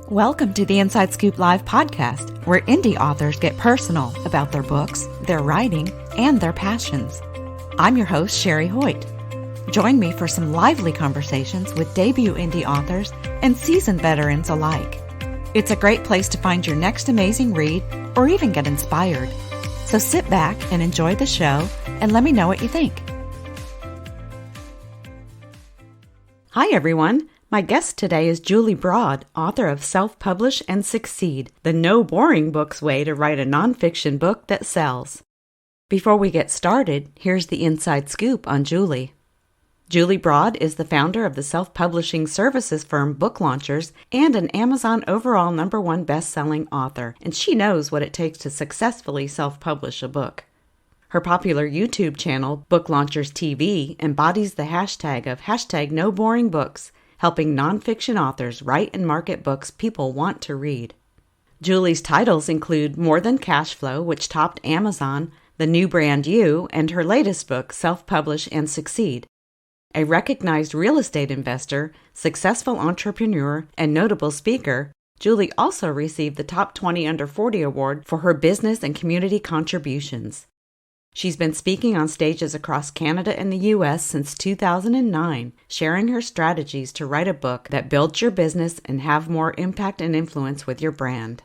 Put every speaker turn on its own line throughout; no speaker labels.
Welcome to the Inside Scoop Live podcast, where indie authors get personal about their books, their writing, and their passions. I'm your host, Sherry Hoyt. Join me for some lively conversations with debut indie authors and seasoned veterans alike. It's a great place to find your next amazing read or even get inspired. So sit back and enjoy the show and let me know what you think. Hi, everyone. My guest today is Julie Broad, author of Self-Publish and Succeed, the No Boring Books way to write a nonfiction book that sells. Before we get started, here's the inside scoop on Julie. Julie Broad is the founder of the self-publishing services firm Book Launchers and an Amazon overall #1 best-selling author, and she knows what it takes to successfully self-publish a book. Her popular YouTube channel, Book Launchers TV, embodies the hashtag of #NoBoringBooks, helping nonfiction authors write and market books people want to read. Julie's titles include More Than Cash Flow, which topped Amazon, The New Brand You, and her latest book, Self-Publish and Succeed. A recognized real estate investor, successful entrepreneur, and notable speaker, Julie also received the Top 20 Under 40 award for her business and community contributions. She's been speaking on stages across Canada and the U.S. since 2009, sharing her strategies to write a book that builds your business and have more impact and influence with your brand.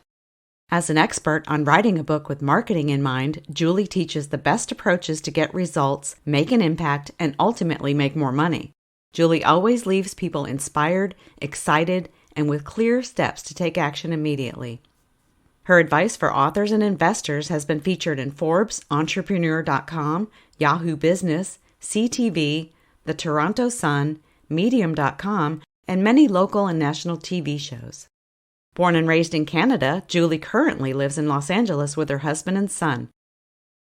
As an expert on writing a book with marketing in mind, Julie teaches the best approaches to get results, make an impact, and ultimately make more money. Julie always leaves people inspired, excited, and with clear steps to take action immediately. Her advice for authors and investors has been featured in Forbes, Entrepreneur.com, Yahoo Business, CTV, The Toronto Sun, Medium.com, and many local and national TV shows. Born and raised in Canada, Julie currently lives in Los Angeles with her husband and son.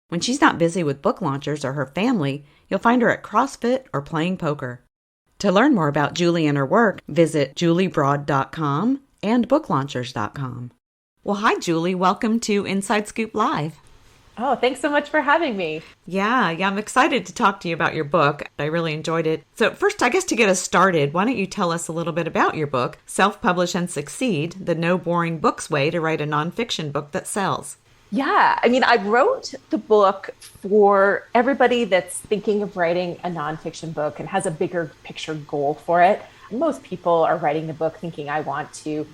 When she's not busy with book launchers or her family, you'll find her at CrossFit or playing poker. To learn more about Julie and her work, visit juliebroad.com and booklaunchers.com. Well, hi, Julie. Welcome to Inside Scoop Live.
Oh, thanks so much for having me.
Yeah, I'm excited to talk to you about your book. I really enjoyed it. So first, I guess to get us started, why don't you tell us a little bit about your book, Self-Publish and Succeed, the No Boring Books way to write a nonfiction book that sells.
Yeah, I wrote the book for everybody that's thinking of writing a nonfiction book and has a bigger picture goal for it. Most people are writing the book thinking, I want to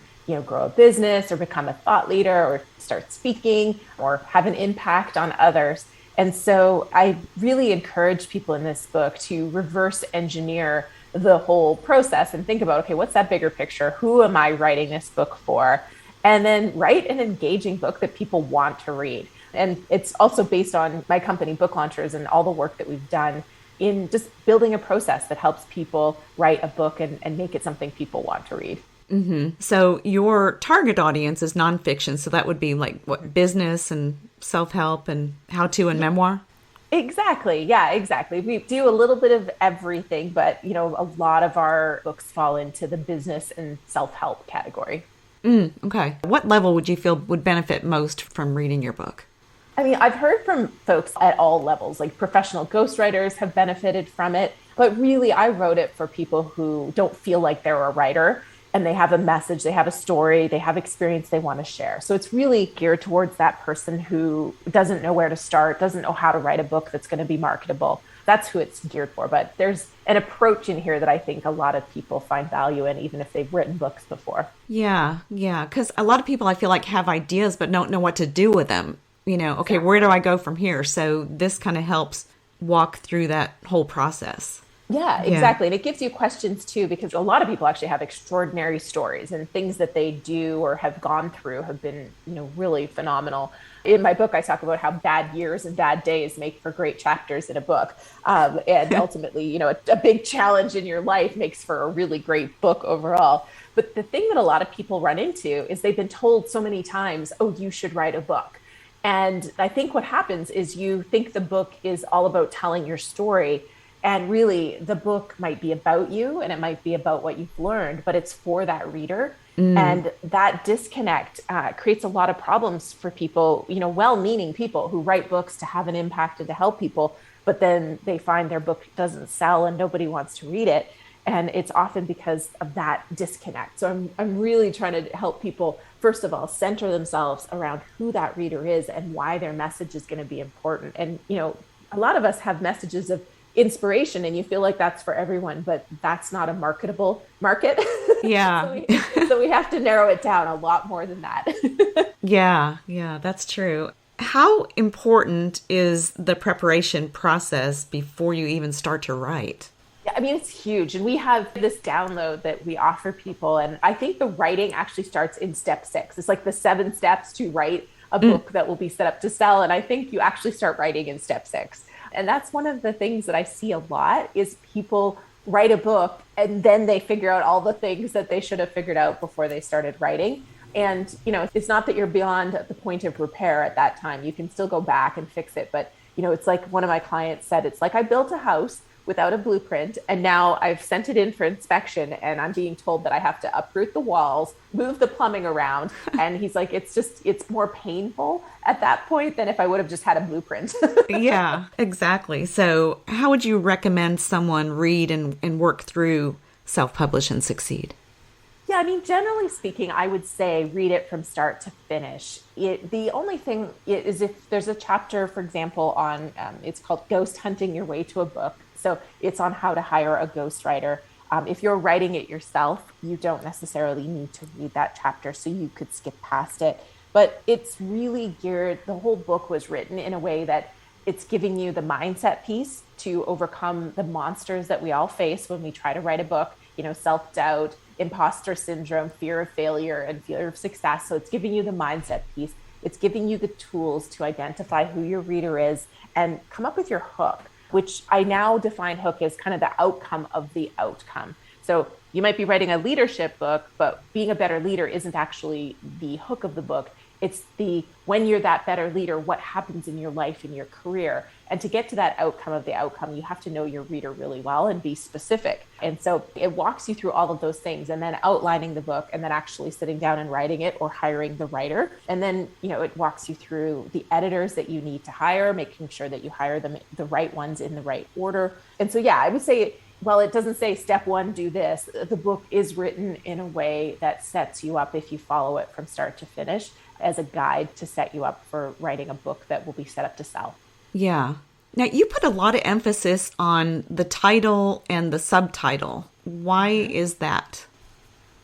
grow a business or become a thought leader or start speaking or have an impact on others. And so I really encourage people in this book to reverse engineer the whole process and think about, okay, what's that bigger picture? Who am I writing this book for? And then write an engaging book that people want to read. And it's also based on my company, Book Launchers, and all the work that we've done in just building a process that helps people write a book and make it something people want to read.
Mm-hmm. So your target audience is nonfiction. So that would be like what, business and self-help and how-to and memoir?
Exactly. Yeah, exactly. We do a little bit of everything, but a lot of our books fall into the business and self-help category.
Okay. What level would you feel would benefit most from reading your book?
I've heard from folks at all levels, like professional ghostwriters have benefited from it, but really I wrote it for people who don't feel like they're a writer. And they have a message, they have a story, they have experience they want to share. So it's really geared towards that person who doesn't know where to start, doesn't know how to write a book that's going to be marketable. That's who it's geared for. But there's an approach in here that I think a lot of people find value in, even if they've written books before.
Yeah. Because a lot of people I feel like have ideas but don't know what to do with them. Okay, where do I go from here? So this kind of helps walk through that whole process.
Yeah, exactly. And it gives you questions too, because a lot of people actually have extraordinary stories and things that they do or have gone through have been, really phenomenal. In my book, I talk about how bad years and bad days make for great chapters in a book. And ultimately, a big challenge in your life makes for a really great book overall. But the thing that a lot of people run into is they've been told so many times, oh, you should write a book. And I think what happens is you think the book is all about telling your story. And really, the book might be about you and it might be about what you've learned, but it's for that reader. And that disconnect creates a lot of problems for people, well-meaning people who write books to have an impact and to help people, but then they find their book doesn't sell and nobody wants to read it. And it's often because of that disconnect. So I'm really trying to help people, first of all, center themselves around who that reader is and why their message is going to be important. And, a lot of us have messages of inspiration and you feel like that's for everyone, but that's not a marketable market.
Yeah.
so we have to narrow it down a lot more than that.
Yeah, that's true. How important is the preparation process before you even start to write?
Yeah, I mean, it's huge. And we have this download that we offer people. And I think the writing actually starts in step 6. It's like the 7 steps to write a book that will be set up to sell. And I think you actually start writing in step 6. And that's one of the things that I see a lot is people write a book and then they figure out all the things that they should have figured out before they started writing. And, it's not that you're beyond the point of repair at that time. You can still go back and fix it. But, it's like one of my clients said, it's like I built a house without a blueprint. And now I've sent it in for inspection and I'm being told that I have to uproot the walls, move the plumbing around. And he's like, it's more painful at that point than if I would have just had a blueprint.
Yeah, exactly. So how would you recommend someone read and work through Self-Publish and Succeed?
Yeah, I mean, generally speaking, I would say read it from start to finish. The only thing is if there's a chapter, for example, on, it's called Ghost Hunting Your Way to a Book. So it's on how to hire a ghostwriter. If you're writing it yourself, you don't necessarily need to read that chapter, so you could skip past it. But it's really geared, the whole book was written in a way that it's giving you the mindset piece to overcome the monsters that we all face when we try to write a book, self-doubt, imposter syndrome, fear of failure, and fear of success. So it's giving you the mindset piece. It's giving you the tools to identify who your reader is and come up with your hook, which I now define hook as kind of the outcome of the outcome. So you might be writing a leadership book, but being a better leader isn't actually the hook of the book. It's when you're that better leader, what happens in your life, in your career. And to get to that outcome of the outcome, you have to know your reader really well and be specific. And so it walks you through all of those things and then outlining the book and then actually sitting down and writing it or hiring the writer. And then, it walks you through the editors that you need to hire, making sure that you hire them, the right ones in the right order. And so, yeah, I would say, while it doesn't say step 1, do this, the book is written in a way that sets you up, if you follow it from start to finish, as a guide to set you up for writing a book that will be set up to sell.
Yeah. Now, you put a lot of emphasis on the title and the subtitle. Why is that?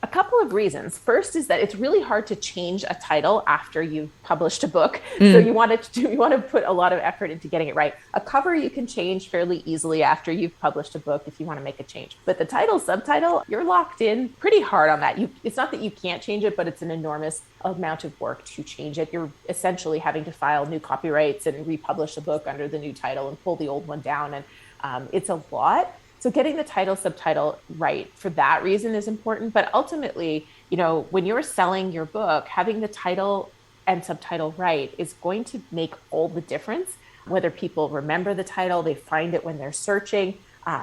A couple of reasons. First is that it's really hard to change a title after you've published a book. So you want to put a lot of effort into getting it right. A cover you can change fairly easily after you've published a book if you want to make a change. But the title, subtitle, you're locked in pretty hard on that. It's not that you can't change it, but it's an enormous amount of work to change it. You're essentially having to file new copyrights and republish a book under the new title and pull the old one down. And it's a lot. So getting the title, subtitle right for that reason is important. But ultimately, when you're selling your book, having the title and subtitle right is going to make all the difference. Whether people remember the title, they find it when they're searching,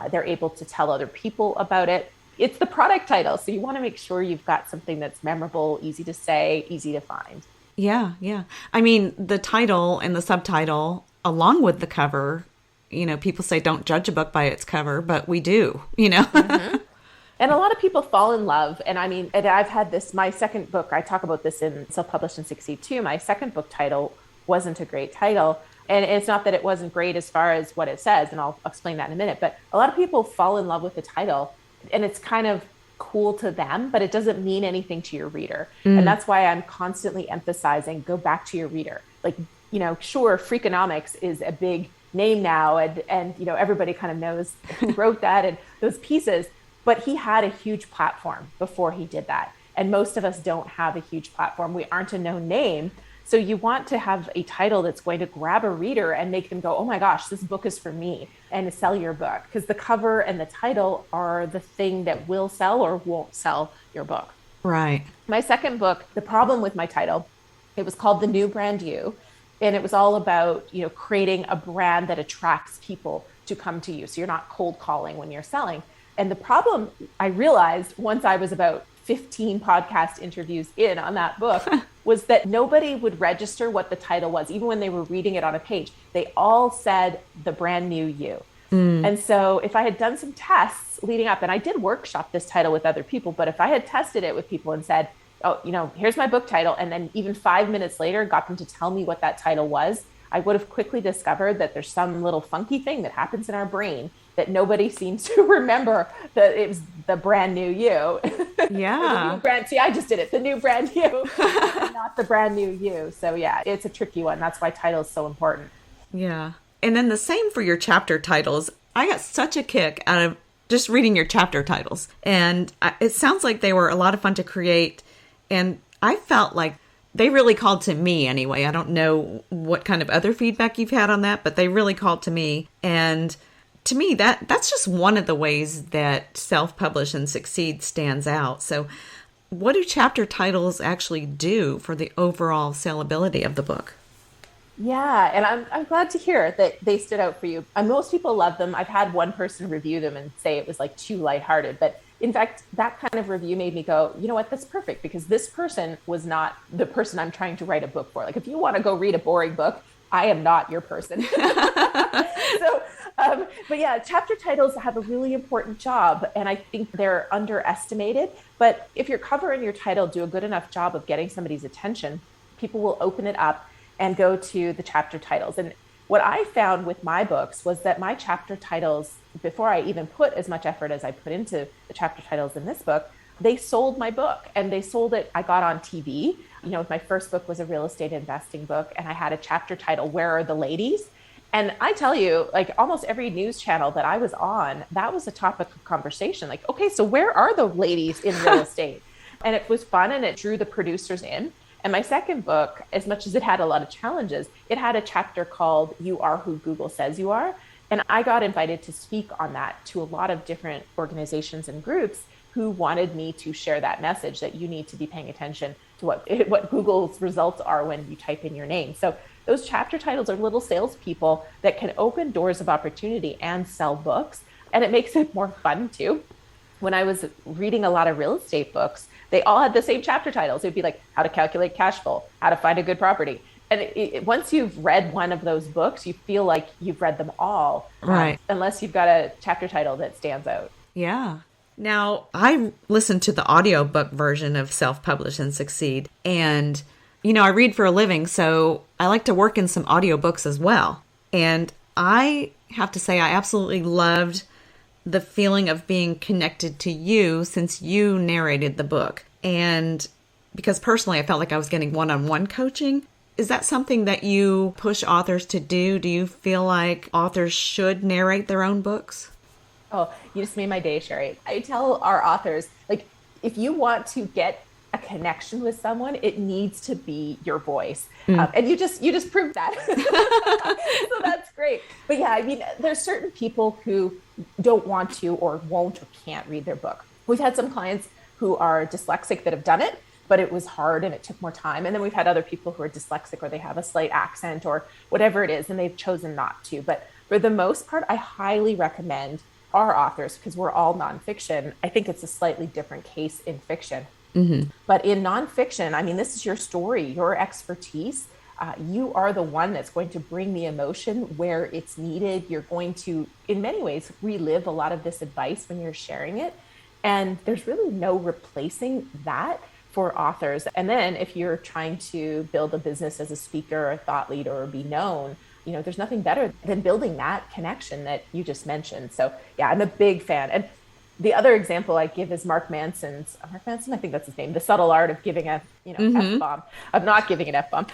they're able to tell other people about it. It's the product title. So you want to make sure you've got something that's memorable, easy to say, easy to find.
Yeah. I mean, the title and the subtitle, along with the cover, people say don't judge a book by its cover, but we do,
Mm-hmm. And a lot of people fall in love. And I mean, and I've had this, my second book, I talk about this in Self-Publish and Succeed too. My second book title wasn't a great title. And it's not that it wasn't great as far as what it says, and I'll explain that in a minute, but a lot of people fall in love with the title and it's kind of cool to them, but it doesn't mean anything to your reader. And that's why I'm constantly emphasizing, go back to your reader. Like, sure, Freakonomics is a big name now, and everybody kind of knows who wrote that and those pieces, but he had a huge platform before he did that. And most of us don't have a huge platform. We aren't a known name. So you want to have a title that's going to grab a reader and make them go, oh my gosh, this book is for me, and sell your book. Because the cover and the title are the thing that will sell or won't sell your book.
Right.
My second book, the problem with my title, it was called The New Brand You. And it was all about, creating a brand that attracts people to come to you. So you're not cold calling when you're selling. And the problem I realized once I was about 15 podcast interviews in on that book was that nobody would register what the title was, even when they were reading it on a page. They all said The Brand New You. And so if I had done some tests leading up, and I did workshop this title with other people, but if I had tested it with people and said, oh, here's my book title, and then even 5 minutes later got them to tell me what that title was, I would have quickly discovered that there's some little funky thing that happens in our brain that nobody seems to remember that it was the brand new you.
Yeah.
See, I just did it. The new brand new, not the brand new you. So yeah, it's a tricky one. That's why title is so important.
Yeah. And then the same for your chapter titles. I got such a kick out of just reading your chapter titles. And it sounds like they were a lot of fun to create. And I felt like they really called to me anyway. I don't know what kind of other feedback you've had on that, but they really called to me. And to me, that's just one of the ways that self-publish and succeed stands out. So what do chapter titles actually do for the overall sellability of the book?
Yeah, and I'm glad to hear that they stood out for you. And most people love them. I've had one person review them and say it was like too lighthearted. But in fact, that kind of review made me go, you know what, that's perfect, because this person was not the person I'm trying to write a book for. Like, if you want to go read a boring book, I am not your person. But yeah, chapter titles have a really important job, and I think they're underestimated. But if your cover and your title do a good enough job of getting somebody's attention, people will open it up and go to the chapter titles. And what I found with my books was that my chapter titles, before I even put as much effort as I put into the chapter titles in this book, they sold my book, and they sold it. I got on TV. My first book was a real estate investing book, and I had a chapter title, Where Are the Ladies? And I tell you, like, almost every news channel that I was on, that was a topic of conversation. Like, okay, so where are the ladies in real estate? And it was fun, and it drew the producers in. And my second book, as much as it had a lot of challenges, it had a chapter called You Are Who Google Says You Are. And I got invited to speak on that to a lot of different organizations and groups who wanted me to share that message, that you need to be paying attention to what Google's results are when you type in your name. So those chapter titles are little salespeople that can open doors of opportunity and sell books. And it makes it more fun too. When I was reading a lot of real estate books, they all had the same chapter titles. It'd be like how to calculate cash flow, how to find a good property. And once you've read one of those books, you feel like you've read them all,
right?
Unless you've got a chapter title that stands out.
Yeah. Now, I listened to the audiobook version of Self-Publish and Succeed. And, I read for a living, so I like to work in some audiobooks as well. And I have to say, I absolutely loved the feeling of being connected to you since you narrated the book. And because personally, I felt like I was getting one-on-one coaching. Is that something that you push authors to do? Do you feel like authors should narrate their own books?
Oh, you just made my day, Sherry. I tell our authors, like, if you want to get a connection with someone, it needs to be your voice. And you just proved that. So that's great. But yeah, I mean, there's certain people who don't want to or won't or can't read their book. We've had some clients who are dyslexic that have done it, but it was hard and it took more time. And then we've had other people who are dyslexic or they have a slight accent or whatever it is, and they've chosen not to. But for the most part, I highly recommend our authors, because we're all nonfiction. I think it's a slightly different case in fiction. Mm-hmm. But in nonfiction, I mean, this is your story, your expertise. You are the one that's going to bring the emotion where it's needed. You're going to, in many ways, relive a lot of this advice when you're sharing it. And there's really no replacing that for authors. And then if you're trying to build a business as a speaker, a thought leader, or be known, there's nothing better than building that connection that you just mentioned. So yeah, I'm a big fan. And the other example I give is Mark Manson's, I think that's his name, The Subtle Art of Giving a, F-bomb, of not giving an F-bomb.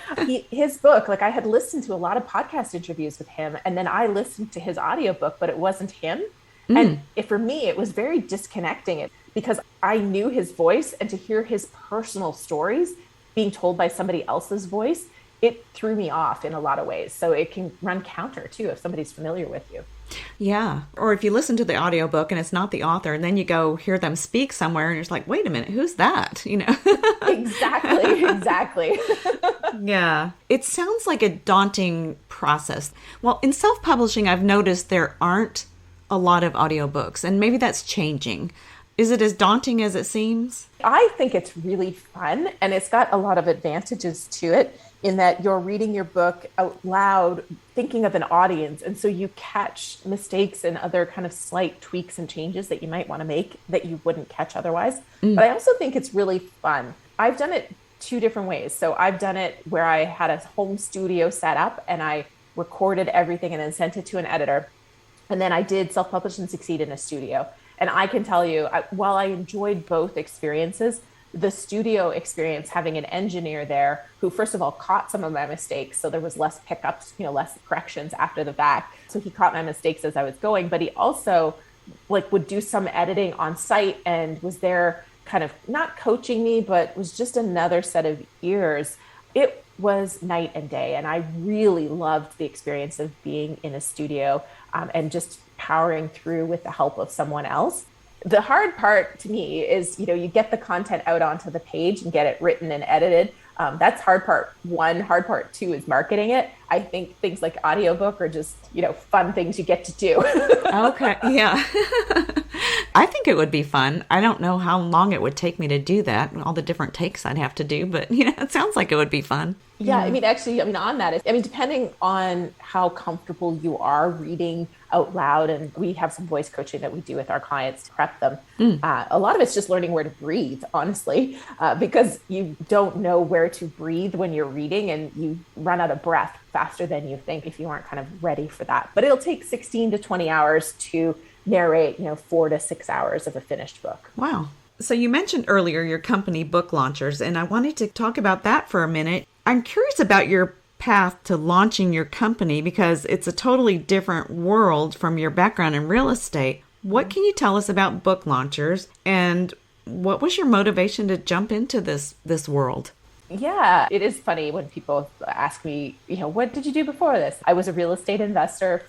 His book, like, I had listened to a lot of podcast interviews with him, and then I listened to his audiobook, but it wasn't him. And for me, it was very disconnecting because I knew his voice, and to hear his personal stories being told by somebody else's voice, it threw me off in a lot of ways. So it can run counter too if somebody's familiar with you.
Yeah. Or if you listen to the audiobook and it's not the author, and then you go hear them speak somewhere and you're just like, wait a minute, who's that?
Exactly.
Yeah. It sounds like a daunting process. Well, in self-publishing, I've noticed there aren't a lot of audiobooks, and maybe that's changing. Is it as daunting as it seems?
I think it's really fun, and it's got a lot of advantages to it. in that you're reading your book out loud, thinking of an audience. And so you catch mistakes and other kind of slight tweaks and changes that you might want to make that you wouldn't catch otherwise. But I also think it's really fun. I've done it two different ways. So I've done it where I had a home studio set up and I recorded everything and then sent it to an editor. And then I did Self-Publish and Succeed in a studio. And I can tell you, while I enjoyed both experiences, the studio experience, having an engineer there who, first of all, caught some of my mistakes. So there was less pickups, less corrections after the fact. So he caught my mistakes as I was going, but he also would do some editing on site and was there kind of not coaching me, but was just another set of ears. It was night and day. And I really loved the experience of being in a studio and just powering through with the help of someone else. The hard part to me is, you get the content out onto the page and get it written and edited. That's hard part one. Hard part two is marketing it. I think things like audiobook are just, fun things you get to do.
Okay. Yeah. I think it would be fun. I don't know how long it would take me to do that, all the different takes I'd have to do, but it sounds like it would be fun.
Yeah. On that, depending on how comfortable you are reading out loud, and we have some voice coaching that we do with our clients to prep them. A lot of it's just learning where to breathe, honestly, because you don't know where to breathe when you're reading and you run out of breath faster than you think if you aren't kind of ready for that. But it'll take 16 to 20 hours to narrate, 4 to 6 hours of a finished book.
Wow. So you mentioned earlier your company, Book Launchers, and I wanted to talk about that for a minute. I'm curious about your path to launching your company because it's a totally different world from your background in real estate. What can you tell us about Book Launchers, and what was your motivation to jump into this world?
Yeah, it is funny when people ask me, what did you do before this? I was a real estate investor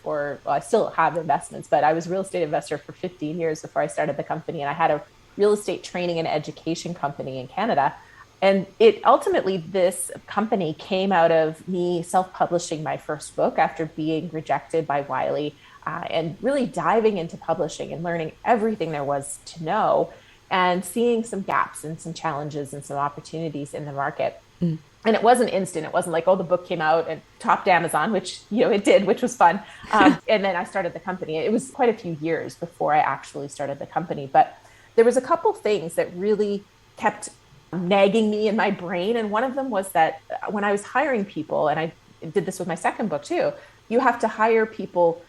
I still have investments, but I was a real estate investor for 15 years before I started the company. And I had a real estate training and education company in Canada. And this company came out of me self-publishing my first book after being rejected by Wiley and really diving into publishing and learning everything there was to know and seeing some gaps and some challenges and some opportunities in the market. And it wasn't instant. It wasn't like, the book came out and topped Amazon, which, it did, which was fun. And then I started the company. It was quite a few years before I actually started the company. But there was a couple things that really kept nagging me in my brain. And one of them was that when I was hiring people, and I did this with my second book too, you have to hire people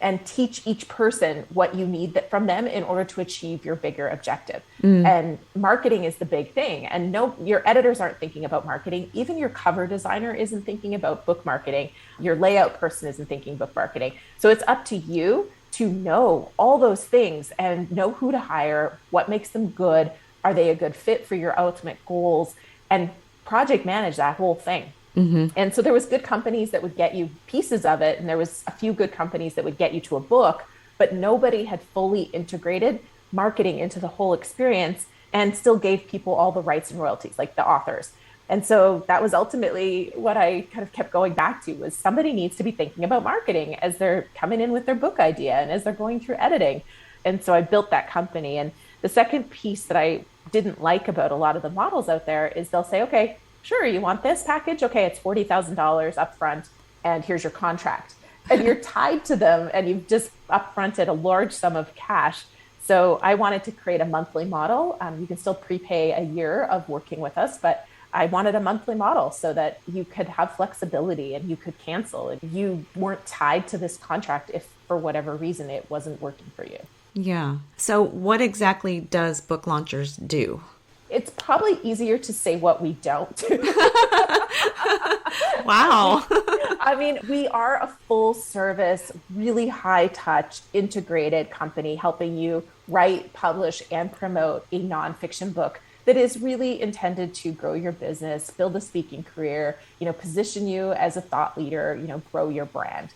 and teach each person what you need from them in order to achieve your bigger objective. And marketing is the big thing. And your editors aren't thinking about marketing. Even your cover designer isn't thinking about book marketing. Your layout person isn't thinking book marketing. So it's up to you to know all those things and know who to hire, what makes them good. Are they a good fit for your ultimate goals? And project manage that whole thing. And so there was good companies that would get you pieces of it. And there was a few good companies that would get you to a book, but nobody had fully integrated marketing into the whole experience and still gave people all the rights and royalties, like the authors. And so that was ultimately what I kind of kept going back to, was somebody needs to be thinking about marketing as they're coming in with their book idea and as they're going through editing. And so I built that company. And the second piece that I didn't like about a lot of the models out there is they'll say, okay, sure, you want this package? Okay, it's $40,000 upfront, and here's your contract. And you're tied to them, and you've just upfronted a large sum of cash. So I wanted to create a monthly model. You can still prepay a year of working with us, but I wanted a monthly model so that you could have flexibility and you could cancel. And you weren't tied to this contract if for whatever reason it wasn't working for you.
Yeah. So what exactly does Book Launchers do?
It's probably easier to say what we don't do.
Wow.
We are a full service, really high touch, integrated company helping you write, publish, and promote a nonfiction book that is really intended to grow your business, build a speaking career, position you as a thought leader, grow your brand.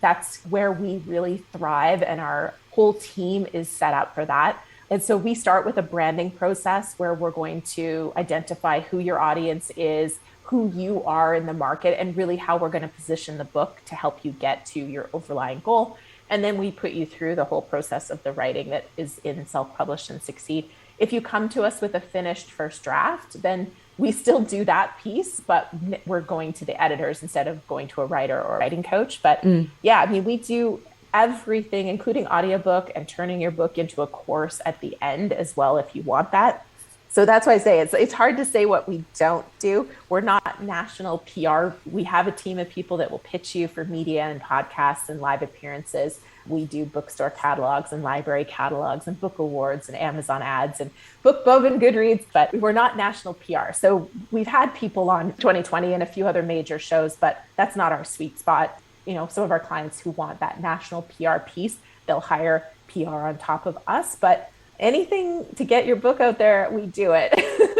That's where we really thrive, and our whole team is set up for that. And so we start with a branding process where we're going to identify who your audience is, who you are in the market, and really how we're going to position the book to help you get to your overlying goal. And then we put you through the whole process of the writing that is in Self-Publish and Succeed. If you come to us with a finished first draft, then we still do that piece, but we're going to the editors instead of going to a writer or a writing coach. But yeah, I mean, we do everything, including audiobook and turning your book into a course at the end as well, if you want that. So that's why I say it's hard to say what we don't do. We're not national PR. We have a team of people that will pitch you for media and podcasts and live appearances. We do bookstore catalogs and library catalogs and book awards and Amazon ads and BookBub and Goodreads, but we're not national PR. So we've had people on 2020 and a few other major shows, but that's not our sweet spot. You know, some of our clients who want that national PR piece, they'll hire PR on top of us, but anything to get your book out there, we do it.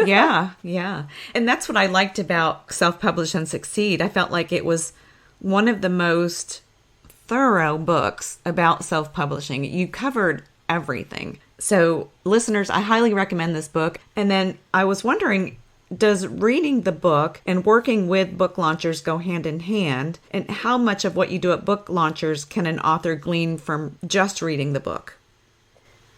Yeah. And that's what I liked about Self-Publish and Succeed. I felt like it was one of the most thorough books about self-publishing. You covered everything. So listeners, I highly recommend this book. And then I was wondering, does reading the book and working with book launchers go hand in hand? And how much of what you do at book launchers can an author glean from just reading the book?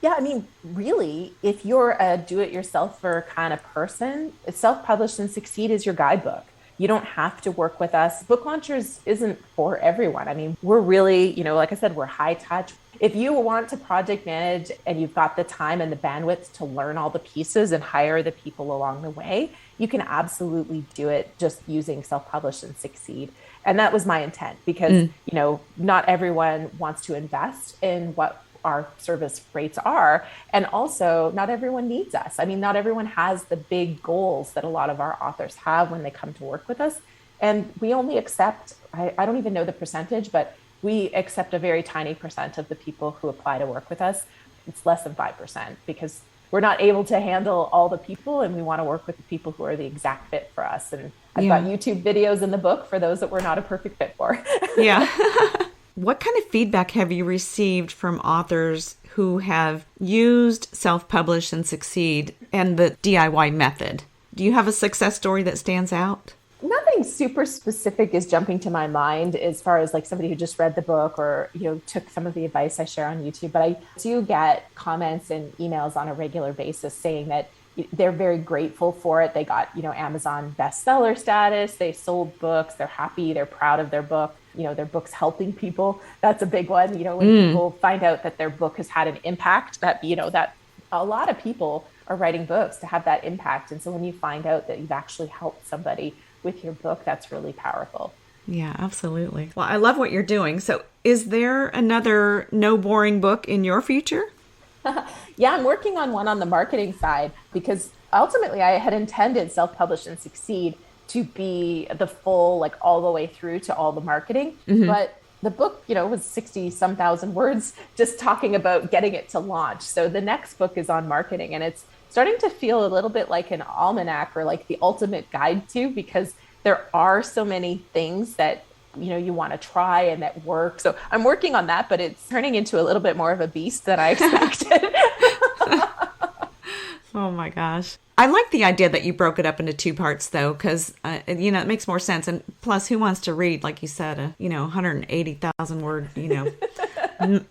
Yeah, I mean, really, if you're a do-it-yourselfer kind of person, Self-Publish and Succeed is your guidebook. You don't have to work with us. Book launchers isn't for everyone. I mean, we're really, like I said, we're high touch. If you want to project manage and you've got the time and the bandwidth to learn all the pieces and hire the people along the way, you can absolutely do it just using Self-Publish and Succeed. And that was my intent because, not everyone wants to invest in what our service rates are. And also not everyone needs us. I mean, not everyone has the big goals that a lot of our authors have when they come to work with us. And we only accept, I don't even know the percentage, but we accept a very tiny percent of the people who apply to work with us. It's less than 5% because we're not able to handle all the people and we want to work with the people who are the exact fit for us. And I've got YouTube videos in the book for those that we're not a perfect fit for.
Yeah. What kind of feedback have you received from authors who have used Self-Publish and Succeed and the DIY method? Do you have a success story that stands out?
Nothing super specific is jumping to my mind as far as like somebody who just read the book or, took some of the advice I share on YouTube. But I do get comments and emails on a regular basis saying that they're very grateful for it. They got, Amazon bestseller status. They sold books. They're happy. They're proud of their book. Their book's helping people. That's a big one. When people find out that their book has had an impact, that a lot of people are writing books to have that impact. And so when you find out that you've actually helped somebody with your book, that's really powerful.
Yeah, absolutely. Well, I love what you're doing. So is there another No Boring book in your future?
Yeah, I'm working on one on the marketing side because ultimately I had intended Self-Publish and Succeed to be the full, like all the way through to all the marketing. But the book, was 60 some thousand words just talking about getting it to launch. So the next book is on marketing and it's starting to feel a little bit like an almanac or like the ultimate guide to, because there are so many things that you want to try and that work. So I'm working on that, but it's turning into a little bit more of a beast than I expected.
Oh my gosh. I like the idea that you broke it up into two parts though, because, it makes more sense. And plus, who wants to read, like you said, 180,000 word,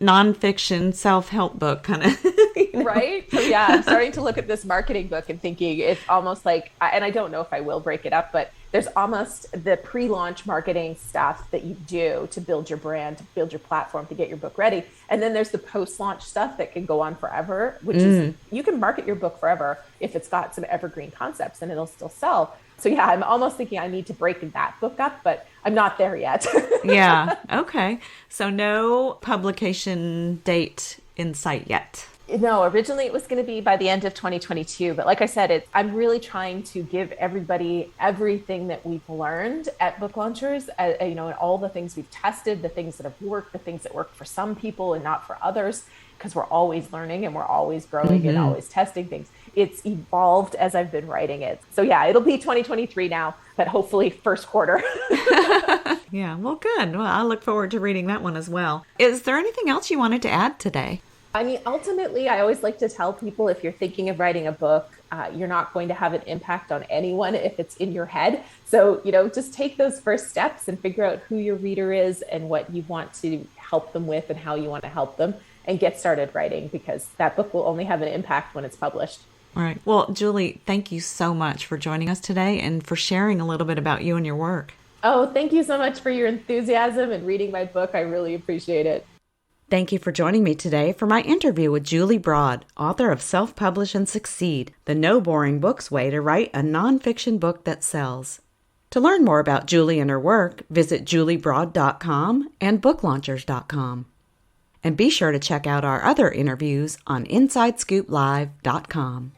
nonfiction self-help book kind of.
Right? So yeah, I'm starting to look at this marketing book and thinking it's almost like, and I don't know if I will break it up, but there's almost the pre-launch marketing stuff that you do to build your brand, to build your platform, to get your book ready. And then there's the post-launch stuff that can go on forever, which is, you can market your book forever if it's got some evergreen concepts and it'll still sell. So yeah, I'm almost thinking I need to break that book up, but I'm not there yet.
Yeah. Okay. So no publication date in sight yet.
No, originally it was going to be by the end of 2022. But like I said, I'm really trying to give everybody everything that we've learned at Book Launchers, and all the things we've tested, the things that have worked, the things that work for some people and not for others, because we're always learning and we're always growing and always testing things. It's evolved as I've been writing it. So yeah, it'll be 2023 now, but hopefully first quarter.
Yeah, well, good. Well, I look forward to reading that one as well. Is there anything else you wanted to add today?
I mean, ultimately, I always like to tell people if you're thinking of writing a book, you're not going to have an impact on anyone if it's in your head. So, just take those first steps and figure out who your reader is and what you want to help them with and how you want to help them, and get started writing, because that book will only have an impact when it's published.
All right. Well, Julie, thank you so much for joining us today and for sharing a little bit about you and your work.
Oh, thank you so much for your enthusiasm and reading my book. I really appreciate it.
Thank you for joining me today for my interview with Julie Broad, author of Self-Publish and Succeed, the No Boring Books Way to Write a Nonfiction Book That Sells. To learn more about Julie and her work, visit juliebroad.com and booklaunchers.com. And be sure to check out our other interviews on InsideScoopLive.com.